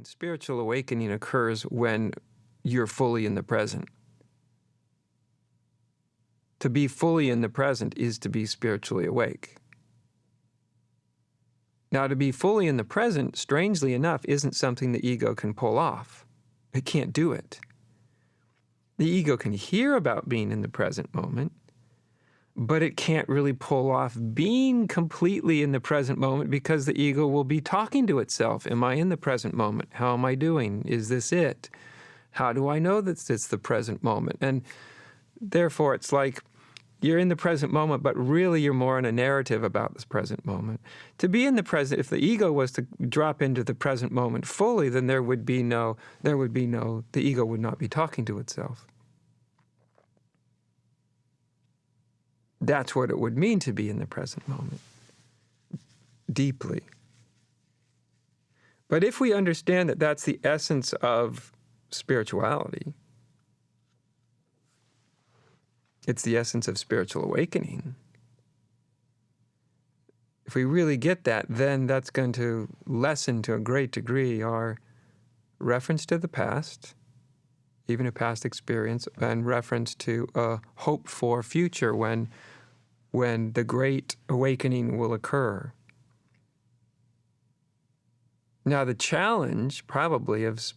Spiritual awakening occurs when you're fully in the present. To be fully in the present is to be spiritually awake. Now, to be fully in the present, strangely enough, isn't something the ego can pull off. It can't do it. The ego can hear about being in the present moment, but it can't really pull off being completely in the present moment because the ego will be talking to itself. Am I in the present moment? How am I doing? Is this it? How do I know that it's the present moment? And therefore, it's like you're in the present moment, but really you're more in a narrative about this present moment. To be in the present, if the ego was to drop into the present moment fully, then the ego would not be talking to itself. That's what it would mean to be in the present moment, deeply. But if we understand that that's the essence of spirituality, it's the essence of spiritual awakening. If we really get that, then that's going to lessen to a great degree our reference to the past, even a past experience, and reference to a hoped-for future when the great awakening will occur. Now, the challenge probably of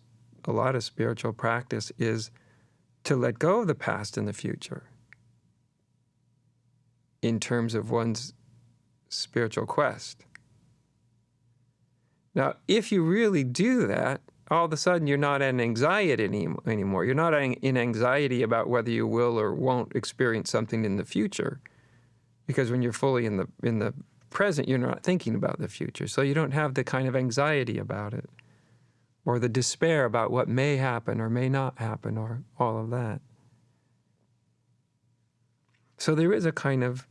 a lot of spiritual practice is to let go of the past and the future in terms of one's spiritual quest. Now, if you really do that, all of a sudden you're not in anxiety anymore. You're not in anxiety about whether you will or won't experience something in the future, because when you're fully in the present, you're not thinking about the future. So you don't have the kind of anxiety about it, or the despair about what may happen or may not happen, or all of that. So there is a kind of,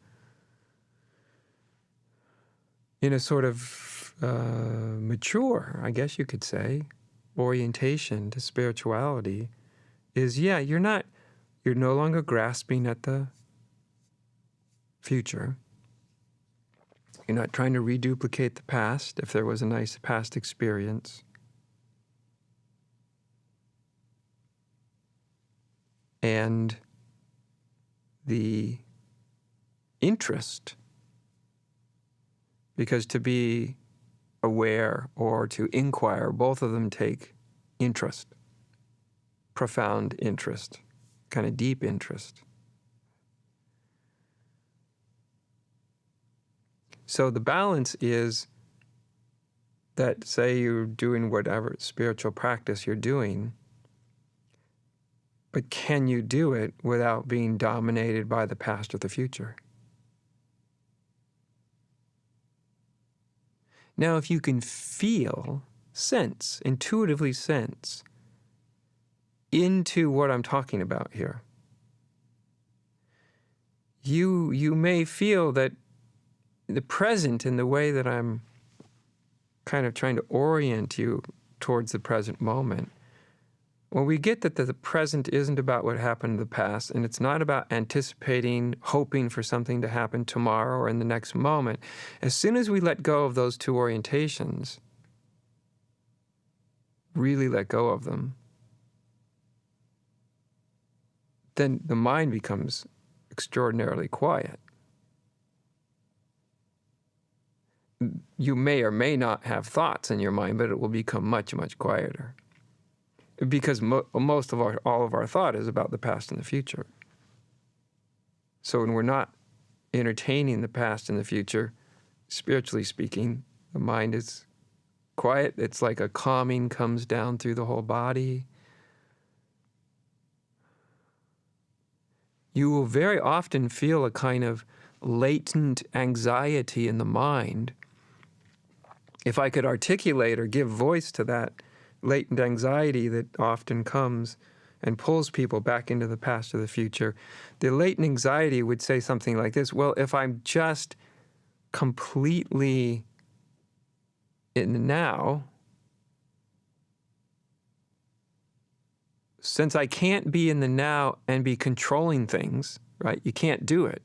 in a sort of mature, I guess you could say, orientation to spirituality is, you're no longer grasping at the future. You're not trying to reduplicate the past if there was a nice past experience. And the interest, because to be aware or to inquire, both of them take interest, profound interest, kind of deep interest. So the balance is that, say you're doing whatever spiritual practice you're doing, but can you do it without being dominated by the past or the future? Now, if you can intuitively sense into what I'm talking about here, you may feel that the present, in the way that I'm kind of trying to orient you towards the present moment, when we get that the present isn't about what happened in the past, and it's not about anticipating, hoping for something to happen tomorrow or in the next moment, as soon as we let go of those two orientations, really let go of them, then the mind becomes extraordinarily quiet. You may or may not have thoughts in your mind, but it will become much, much quieter. Because all of our thought is about the past and the future. So when we're not entertaining the past and the future, spiritually speaking, the mind is quiet. It's like a calming comes down through the whole body. You will very often feel a kind of latent anxiety in the mind. If I could articulate or give voice to that latent anxiety that often comes and pulls people back into the past or the future, the latent anxiety would say something like this: well, if I'm just completely in the now, since I can't be in the now and be controlling things, right? You can't do it.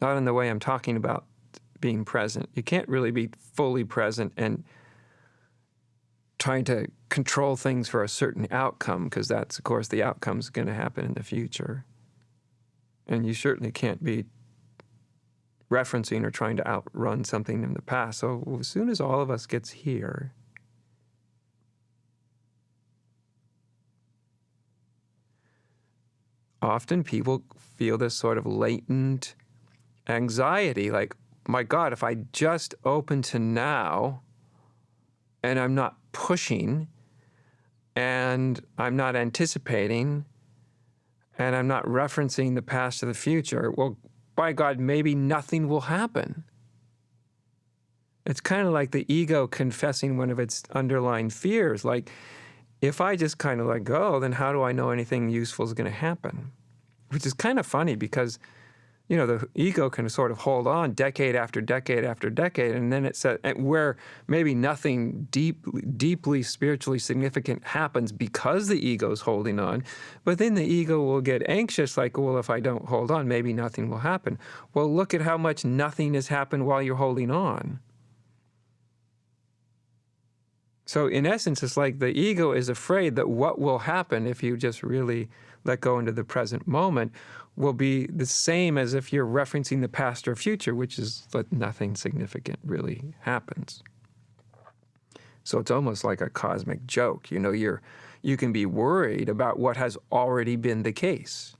Not in the way I'm talking about being present. You can't really be fully present and trying to control things for a certain outcome, because that's, of course, the outcome's going to happen in the future. And you certainly can't be referencing or trying to outrun something in the past. So as soon as all of us gets here, often people feel this sort of latent anxiety, like, my God, if I just open to now and I'm not pushing and I'm not anticipating and I'm not referencing the past or the future, well, by God, maybe nothing will happen. It's kind of like the ego confessing one of its underlying fears, like, if I just kind of let go, then how do I know anything useful is going to happen? Which is kind of funny because, you know, the ego can sort of hold on decade after decade after decade, and then it's where maybe nothing deeply spiritually significant happens because the ego's holding on, but then the ego will get anxious, like, well, if I don't hold on, maybe nothing will happen. Well, look at how much nothing has happened while you're holding on. So in essence, it's like the ego is afraid that what will happen if you just really let go into the present moment will be the same as if you're referencing the past or future, which is that nothing significant really happens. So it's almost like a cosmic joke. You know, you can be worried about what has already been the case.